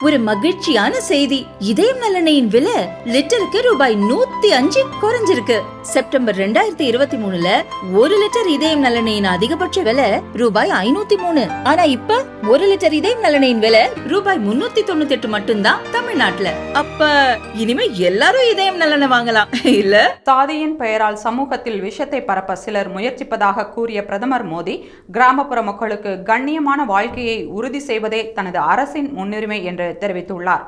ஒரு மகிழ்ச்சியான செய்தி. இதயம் நலனையின் விலை லிட்டருக்கு ரூபாய் 105 குறைஞ்சிருக்கு. செப்டம்பர் 2023ல 1 லிட்டர் இதயம் நலனையின் அதிகபட்ச விலை ரூபாய் 503. ஆனா இப்ப 1 லிட்டர் இதயம் நலனையின் விலை ரூபாய் 398 மட்டும்தான் தமிழ்நாட்டுல. அப்ப இனிமே எல்லாரும் இதயம் நலனை வாங்கலாம் இல்ல? சாதியின் பெயரால் சமூகத்தில் விஷத்தை பரப்ப சிலர் முயற்சிப்பதாக கூறிய பிரதமர் மோடி, கிராமப்புற மக்களுக்கு கண்ணியமான வாழ்க்கையை உறுதி செய்வதே தனது அரசின் முன்னுரிமை என்று தெரிவித்துள்ளார்.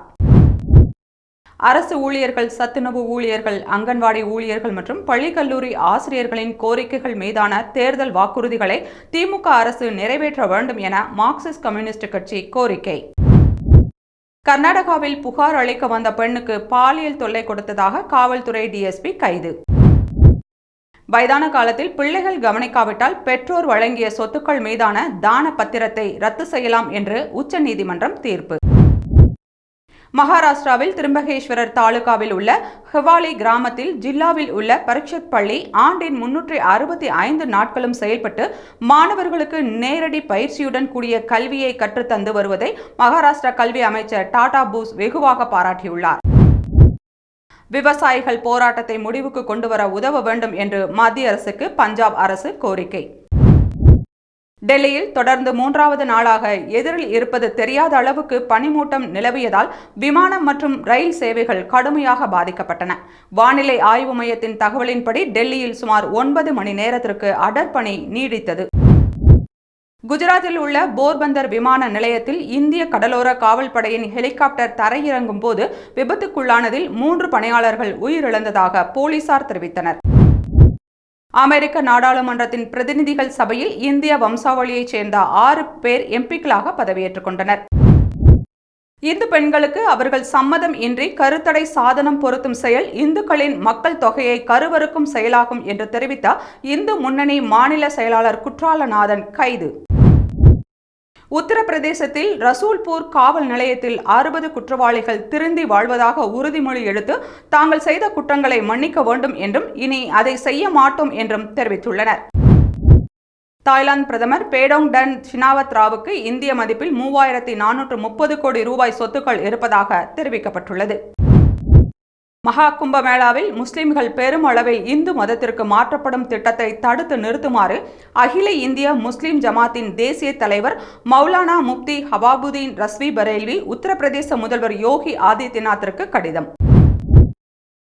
அரசு ஊழியர்கள், சத்துணவு ஊழியர்கள், அங்கன்வாடி ஊழியர்கள் மற்றும் பள்ளி கல்லூரி ஆசிரியர்களின் கோரிக்கைகள் மீதான தேர்தல் வாக்குறுதிகளை திமுக அரசு நிறைவேற்ற வேண்டும் என மார்க்சிஸ்ட் கம்யூனிஸ்ட் கட்சி கோரிக்கை. கர்நாடகாவில் புகார் அளிக்க வந்த பெண்ணுக்கு பாலியல் தொல்லை கொடுத்ததாக காவல்துறை டிஎஸ்பி கைது. வயதான காலத்தில் பிள்ளைகள் கவனிக்காவிட்டால் பெற்றோர் வழங்கிய சொத்துக்கள் மீதான தான பத்திரத்தை ரத்து செய்யலாம் என்று உச்சநீதிமன்றம் தீர்ப்பு. மகாராஷ்டிராவில் திரும்பகேஸ்வரர் தாலுகாவில் உள்ள ஹவாலி கிராமத்தில் ஜில்லாவில் உள்ள பரிக்ஷத் பள்ளி ஆண்டின் 365 நாட்களும் செயல்பட்டு மாணவர்களுக்கு நேரடி பயிற்சியுடன் கூடிய கல்வியை கற்றுத்தந்து வருவதை மகாராஷ்டிரா கல்வி அமைச்சர் டாடா பூஸ் வெகுவாக பாராட்டியுள்ளார். விவசாயிகள் போராட்டத்தை முடிவுக்கு கொண்டுவர உதவ வேண்டும் என்று மத்திய அரசுக்கு பஞ்சாப் அரசு கோரிக்கை. டெல்லியில் தொடர்ந்து 3வது நாளாக எதிரில் இருப்பது தெரியாத அளவுக்கு பனிமூட்டம் நிலவியதால் விமானம் மற்றும் ரயில் சேவைகள் கடுமையாக பாதிக்கப்பட்டன. வானிலை ஆய்வு மையத்தின் தகவலின்படி டெல்லியில் சுமார் 9 மணி நேரத்திற்கு அடர்பனி நீடித்தது. குஜராத்தில் உள்ள போர்பந்தர் விமான நிலையத்தில் இந்திய கடலோர காவல்படையின் ஹெலிகாப்டர் தரையிறங்கும் போது விபத்துக்குள்ளானதில் 3 பணியாளர்கள் உயிரிழந்ததாக போலீசார் தெரிவித்தனர். அமெரிக்க நாடாளுமன்றத்தின் பிரதிநிதிகள் சபையில் இந்திய வம்சாவளியைச் சேர்ந்த 6 பேர் எம்பிக்களாக பதவியேற்றுக் கொண்டனர். இந்து பெண்களுக்கு அவர்கள் சம்மதம் இன்றி கருத்தடை சாதனம் பொருத்தும் செயல் இந்துக்களின் மக்கள் தொகையை கருவறுக்கும் செயலாகும் என்று தெரிவித்த இந்து முன்னணி மாநில செயலாளர் குற்றாலநாதன் கைது. உத்தரப்பிரதேசத்தில் ரசூல்பூர் காவல் நிலையத்தில் 60 குற்றவாளிகள் திருந்தி வாழ்வதாக உறுதிமொழி எடுத்து தாங்கள் செய்த குற்றங்களை மன்னிக்க வேண்டும் என்றும் இனி அதை செய்ய மாட்டோம் என்றும் தெரிவித்துள்ளனர். தாய்லாந்து பிரதமர் பேடோங் டன் ஷினாவத் ராவுக்கு இந்திய மதிப்பில் 3430 கோடி ரூபாய் சொத்துக்கள் இருப்பதாக தெரிவிக்கப்பட்டுள்ளது. மகா கும்பமேளாவில் முஸ்லிம்கள் பெரும் அளவில் இந்து மதத்திற்கு மாற்றப்படும் திட்டத்தை தடுத்து நிறுத்துமாறு அகில இந்திய முஸ்லிம் ஜமாத்தின் தேசிய தலைவர் மௌலானா முப்தி ஹபாபுதீன் ரஸ்வி பரேல்வி உத்தரப்பிரதேச முதல்வர் யோகி ஆதித்யநாத்திற்கு கடிதம்.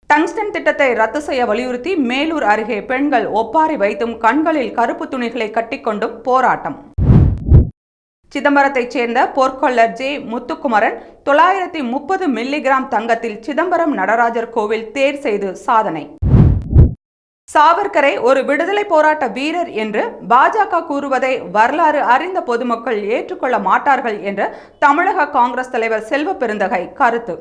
டங்ஸ்டன் திட்டத்தை ரத்து செய்ய வலியுறுத்தி மேலூர் அருகே பெண்கள் ஒப்பாரி வைத்தும் கண்களில் கருப்பு துணிகளை கட்டிக்கொண்டும் போராட்டம். சிதம்பரத்தைச் சேர்ந்த பொற்கொள்ளர் ஜே முத்துக்குமரன் 930 மில்லிகிராம் தங்கத்தில் சிதம்பரம் நடராஜர் கோவில் தேர் செய்து சாதனை. சாவர்கரை ஒரு விடுதலை போராட்ட வீரர் என்று பாஜக கூறுவதை வரலாறு அறிந்த பொதுமக்கள் ஏற்றுக்கொள்ள மாட்டார்கள் என்று தமிழக காங்கிரஸ் தலைவர் செல்வ பெருந்தகை கருத்து.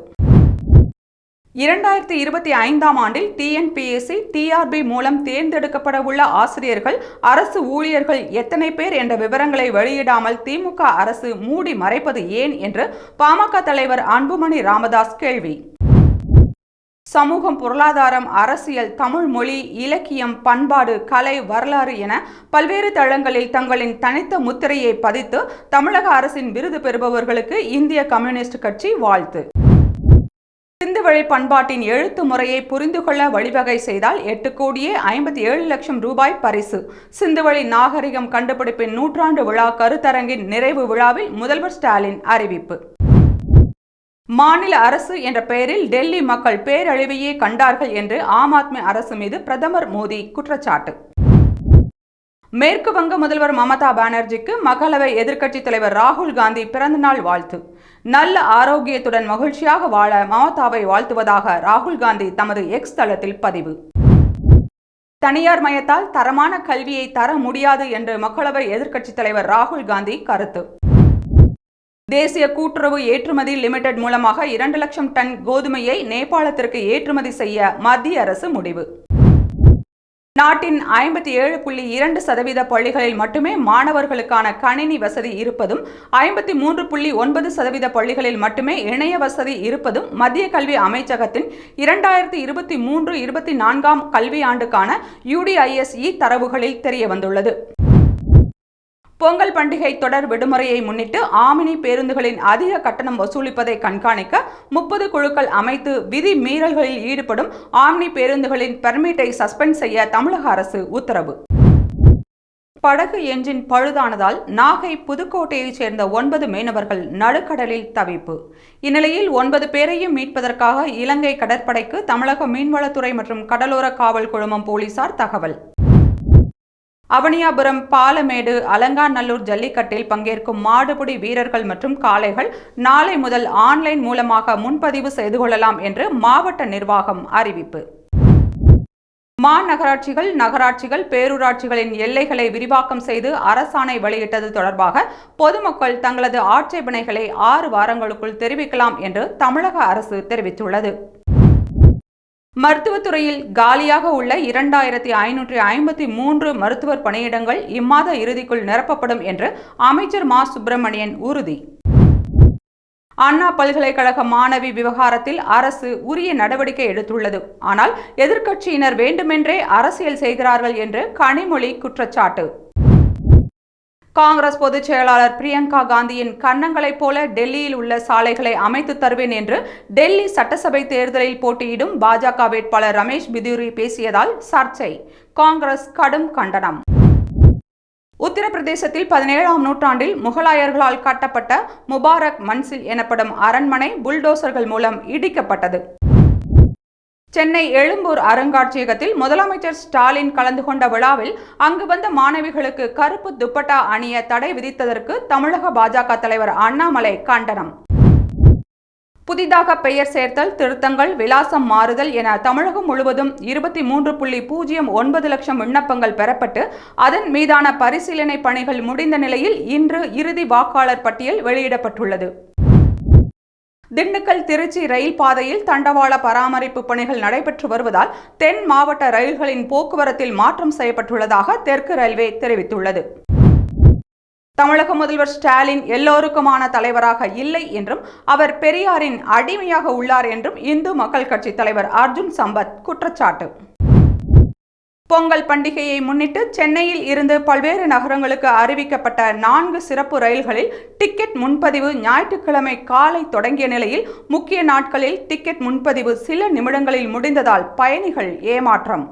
2025ஆம் ஆண்டில் டிஎன்பிஎஸ்சி டிஆர்பி மூலம் தேர்ந்தெடுக்கப்பட உள்ள ஆசிரியர்கள், அரசு ஊழியர்கள் எத்தனை பேர் என்ற விவரங்களை வெளியிடாமல் திமுக அரசு மூடி மறைப்பது ஏன் என்று பாமக தலைவர் அன்புமணி ராமதாஸ் கேள்வி. சமூகம், பொருளாதாரம், அரசியல், தமிழ் மொழி, இலக்கியம், பண்பாடு, கலை, வரலாறு என பல்வேறு தளங்களில் தங்களின் தனித்த முத்திரையை பதித்து தமிழக அரசின் விருது பெறுபவர்களுக்கு இந்திய கம்யூனிஸ்ட் கட்சி வாழ்த்து. சிந்துவெளி பண்பாட்டின் எழுத்து முறையை புரிந்து கொள்ள வழிவகை செய்தால் 8,57,00,000 ரூபாய் பரிசு. சிந்துவெளி நாகரிகம் கண்டுபிடிப்பின் 100ஆண்டு விழா கருத்தரங்கின் நிறைவு விழாவில் முதல்வர் ஸ்டாலின் அறிவிப்பு. மாநில அரசு என்ற பெயரில் டெல்லி மக்கள் பேரழிவையே கண்டார்கள் என்று ஆம் ஆத்மி அரசு மீது பிரதமர் மோடி குற்றச்சாட்டு. மேற்கு வங்க முதல்வர் மமதா பானர்ஜிக்கு மக்களவை எதிர்க்கட்சித் தலைவர் ராகுல் காந்தி பிறந்தநாள் வாழ்த்து. நல்ல ஆரோக்கியத்துடன் மகிழ்ச்சியாக வாழ மமதாவை வாழ்த்துவதாக ராகுல் காந்தி தமது எக்ஸ் தளத்தில் பதிவு. தனியார் மயத்தால் தரமான கல்வியை தர முடியாது என்று மக்களவை எதிர்க்கட்சித் தலைவர் ராகுல் காந்தி கருத்து. தேசிய கூட்டுறவு ஏற்றுமதி லிமிடெட் மூலமாக 2 லட்சம் டன் கோதுமையை நேபாளத்திற்கு ஏற்றுமதி செய்ய மத்திய அரசு முடிவு. நாட்டின் 57.2% பள்ளிகளில் மட்டுமே மாணவர்களுக்கான கணினி வசதி இருப்பதும் 53.9% பள்ளிகளில் மட்டுமே இணைய வசதி இருப்பதும் மத்திய கல்வி அமைச்சகத்தின் 2023-24 கல்வியாண்டுக்கான UDISE தரவுகளில் தெரியவந்துள்ளது. பொங்கல் பண்டிகை தொடர் விடுமுறையை முன்னிட்டு ஆமினி பேருந்துகளின் அதிக கட்டணம் வசூலிப்பதை கண்காணிக்க 30 குழுக்கள் அமைத்து விதி மீறல்களில் ஈடுபடும் ஆம்னி பேருந்துகளின் பெர்மிட்டை சஸ்பெண்ட் செய்ய தமிழக அரசு உத்தரவு. படகு என்ஜின் பழுதானதால் நாகை புதுக்கோட்டையைச் சேர்ந்த 9 மீனவர்கள் நடுக்கடலில் தவிப்பு. இந்நிலையில் 9 பேரையும் மீட்பதற்காக இலங்கை கடற்படைக்கு தமிழக மீன்வளத்துறை மற்றும் கடலோர காவல் குழுமம் போலீசார் தகவல். அவனியாபுரம் பாலமேடு அலங்காநல்லூர் ஜல்லிக்கட்டில் பங்கேற்கும் மாடுபிடி வீரர்கள் மற்றும் காளைகள் நாளை முதல் ஆன்லைன் மூலமாக முன்பதிவு செய்து கொள்ளலாம் என்று மாவட்ட நிர்வாகம் அறிவிப்பு. மாநகராட்சிகள், நகராட்சிகள், பேரூராட்சிகளின் எல்லைகளை விரிவாக்கம் செய்து அரசாணை வெளியிட்டது தொடர்பாக பொதுமக்கள் தங்களது ஆட்சேபனைகளை 6 வாரங்களுக்குள் தெரிவிக்கலாம் என்று தமிழக அரசு தெரிவித்துள்ளது. மருத்துவத்துறையில் காலியாக உள்ள 2553 மருத்துவர் பணியிடங்கள் இம்மாத இறுதிக்குள் நிரப்பப்படும் என்று அமைச்சர் மா. சுப்பிரமணியன் உறுதி. அண்ணா பல்கலைக்கழக மாணவி விவகாரத்தில் அரசு உரிய நடவடிக்கை எடுத்துள்ளது. ஆனால் எதிர்க்கட்சியினர் வேண்டுமென்றே அரசியல் செய்கிறார்கள் என்று கனிமொழி குற்றச்சாட்டு. காங்கிரஸ் பொதுச் செயலாளர் பிரியங்கா காந்தியின் கன்னங்களைப் போல டெல்லியில் உள்ள சாலைகளை அமைத்து தருவேன் என்று டெல்லி சட்டசபை தேர்தலில் போட்டியிடும் பாஜக வேட்பாளர் ரமேஷ் பிதுரி பேசியதால் சர்ச்சை. காங்கிரஸ் கடும் கண்டனம். உத்தரப்பிரதேசத்தில் 17ஆம் நூற்றாண்டில் முகலாயர்களால் கட்டப்பட்ட முபாரக் மன்சில் எனப்படும் அரண்மனை புல்டோசர்கள் மூலம் இடிக்கப்பட்டது. சென்னை எழும்பூர் அருங்காட்சியகத்தில் முதலமைச்சர் ஸ்டாலின் கலந்து கொண்ட விழாவில் அங்கு வந்த மாணவிகளுக்கு கருப்பு துப்பட்டா அணிய தடை விதித்ததற்கு தமிழக பாஜக தலைவர் அண்ணாமலை கண்டனம். புதிதாக பெயர் சேர்த்தல், திருத்தங்கள், விலாசம் மாறுதல் என தமிழகம் முழுவதும் 23.09 லட்சம் விண்ணப்பங்கள் பெறப்பட்டு அதன் மீதான பரிசீலனை பணிகள் முடிந்த நிலையில் இன்று இறுதி வாக்காளர் பட்டியல் வெளியிடப்பட்டுள்ளது. திண்டுக்கல் திருச்சி ரயில் பாதையில் தண்டவாள பராமரிப்பு பணிகள் நடைபெற்று வருவதால் தென் மாவட்ட ரயில்களின் போக்குவரத்தில் மாற்றம் செய்யப்பட்டுள்ளதாக தெற்கு ரயில்வே தெரிவித்துள்ளது. தமிழக முதல்வர் ஸ்டாலின் எல்லோருக்குமான தலைவராக இல்லை என்றும் அவர் பெரியாரின் அடிமையாக உள்ளார் என்றும் இந்து மக்கள் கட்சி தலைவர் அர்ஜுன் சம்பத் குற்றச்சாட்டு. பொங்கல் பண்டிகையை முன்னிட்டு சென்னையில் இருந்து பல்வேறு நகரங்களுக்கு அறிவிக்கப்பட்ட 4 சிறப்பு ரயில்களில் டிக்கெட் முன்பதிவு ஞாயிற்றுக்கிழமை காலை தொடங்கிய நிலையில் முக்கிய நாட்களில் டிக்கெட் முன்பதிவு சில நிமிடங்களில் முடிந்ததால் பயணிகள் ஏமாற்றம்.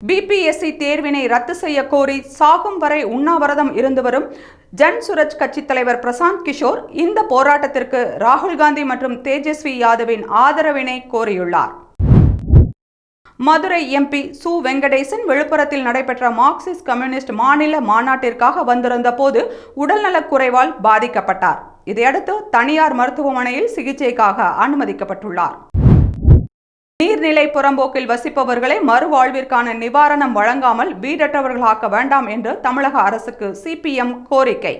பிபிஎஸ்சி தேர்வினை ரத்து செய்ய கோரி சாகும் வரை உண்ணாவிரதம் இருந்து வரும் ஜன்சுரஜ் கட்சி தலைவர் பிரசாந்த் கிஷோர் இந்த போராட்டத்திற்கு ராகுல் காந்தி மற்றும் தேஜஸ்வி யாதவின் ஆதரவினை கோரியுள்ளார். மதுரை எம்பி சு. வெங்கடேசன் விழுப்புரத்தில் நடைபெற்ற மார்க்சிஸ்ட் கம்யூனிஸ்ட் மாநில மாநாட்டிற்காக வந்திருந்த போது உடல்நலக் குறைவால் பாதிக்கப்பட்டார். இதையடுத்து தனியார் மருத்துவமனையில் சிகிச்சைக்காக அனுமதிக்கப்பட்டுள்ளார். நீர்நிலை புறம்போக்கில் வசிப்பவர்களை மறுவாழ்விற்கான நிவாரணம் வழங்காமல் வீடற்றவர்களாக்க வேண்டாம் என்று தமிழக அரசுக்கு சிபிஎம் கோரிக்கை.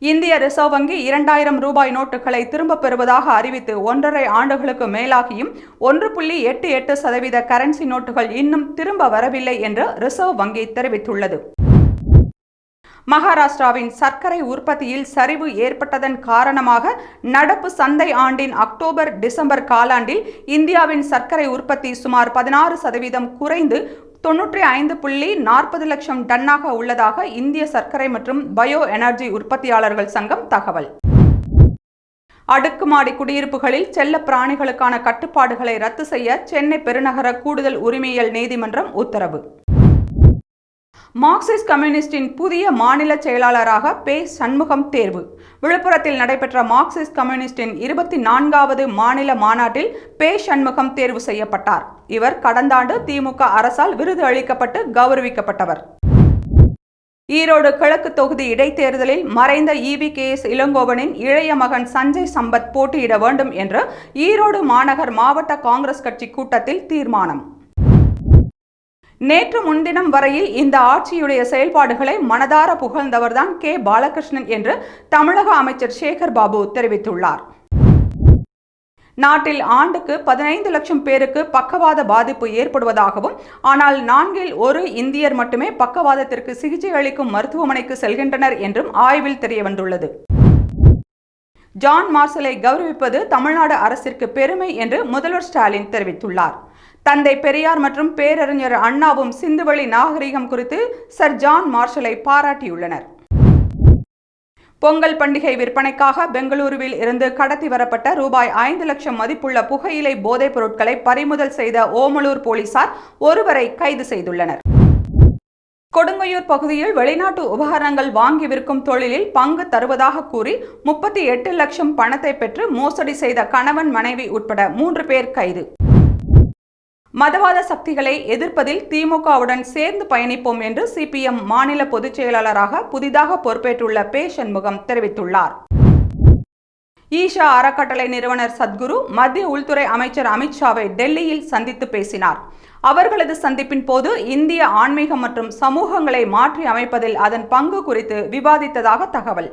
இந்திய ரிசர்வ் வங்கி 2000 ரூபாய் நோட்டுகளை திரும்பப் பெறுவதாக அறிவித்து 1.5 ஆண்டுகளுக்கு மேலாகியும் 1.88% கரன்சி நோட்டுகள் இன்னும் திரும்ப வரவில்லை என்று ரிசர்வ் வங்கி தெரிவித்துள்ளது. மகாராஷ்டிராவின் சர்க்கரை உற்பத்தியில் சரிவு ஏற்பட்டதன் காரணமாக நடப்பு சந்தை ஆண்டின் அக்டோபர் டிசம்பர் காலாண்டில் இந்தியாவின் சர்க்கரை உற்பத்தி சுமார் 16% குறைந்து 95.40 லட்சம் டன்னாக உள்ளதாக இந்திய சர்க்கரை மற்றும் பயோ எனர்ஜி உற்பத்தியாளர்கள் சங்கம் தகவல். அடுக்குமாடி குடியிருப்புகளில் செல்ல பிராணிகளுக்கான கட்டுப்பாடுகளை ரத்து செய்ய சென்னை பெருநகர கூடுதல் உரிமையியல் நீதிமன்றம் உத்தரவு. மார்க்சிஸ்ட் கம்யூனிஸ்டின் புதிய மாநில செயலாளராக பே. சண்முகம் தேர்வு. விழுப்புரத்தில் நடைபெற்ற மார்க்சிஸ்ட் கம்யூனிஸ்டின் 24வது மாநில மாநாட்டில் பே. சண்முகம் தேர்வு செய்யப்பட்டார். இவர் கடந்த ஆண்டு திமுக அரசால் விருது அளிக்கப்பட்டு கௌரவிக்கப்பட்டவர். ஈரோடு கிழக்கு தொகுதி இடைத்தேர்தலில் மறைந்த EVKS இளங்கோவனின் இளைய மகன் சஞ்சய் சம்பத் போட்டியிட வேண்டும் என்று ஈரோடு மாநகர் மாவட்ட காங்கிரஸ் கட்சி கூட்டத்தில் தீர்மானம். நேற்று முன்தினம் வரையில் இந்த ஆட்சியுடைய செயல்பாடுகளை மனதார புகழ்ந்தவர்தான் கே. பாலகிருஷ்ணன் என்று தமிழக அமைச்சர் சேகர் பாபு தெரிவித்துள்ளார். நாட்டில் ஆண்டுக்கு 15 லட்சம் பேருக்கு பக்கவாத பாதிப்பு ஏற்படுவதாகவும் ஆனால் 4இல் 1 இந்தியர் மட்டுமே பக்கவாதத்திற்கு சிகிச்சை அளிக்கும் மருத்துவமனைக்கு செல்கின்றனர் என்றும் ஆய்வில் தெரியவந்துள்ளது. ஜான் மார்சலை கௌரவிப்பது தமிழ்நாடு அரசிற்கு பெருமை என்று முதல்வர் ஸ்டாலின் தெரிவித்துள்ளார். தந்தை பெரியார் மற்றும் பேரறிஞர் அண்ணாவும் சிந்துவெளி நாகரிகம் குறித்து சர் ஜான் மார்ஷலை பாராட்டியுள்ளனர். பொங்கல் பண்டிகை விற்பனைக்காக பெங்களூருவில் இருந்து கடத்தி வரப்பட்ட ரூபாய் 5 லட்சம் மதிப்புள்ள புகையிலை போதைப் பொருட்களை பறிமுதல் செய்த ஓமலூர் போலீசார் ஒருவரை கைது செய்துள்ளனர். கொடுங்கையூர் பகுதியில் வெளிநாட்டு உபகரணங்கள் வாங்கி விற்கும் தொழிலில் பங்கு தருவதாக கூறி 38 லட்சம் பணத்தை பெற்று மோசடி செய்த கணவன் மனைவி உட்பட 3 பேர் கைது. மதவாத சக்திகளை எதிர்ப்பதில் திமுகவுடன் சேர்ந்து பயணிப்போம் என்று சிபிஎம் மாநில பொதுச் செயலாளராக புதிதாக பொறுப்பேற்றுள்ள பே. சண்முகம் தெரிவித்துள்ளார். ஈஷா அறக்கட்டளை நிறுவனர் சத்குரு மத்திய உள்துறை அமைச்சர் அமித்ஷாவை டெல்லியில் சந்தித்து பேசினார். அவர்களது சந்திப்பின் போது இந்திய ஆன்மீகம் மற்றும் சமூகங்களை மாற்றி அமைப்பதில் அதன் பங்கு குறித்து விவாதித்ததாக தகவல்.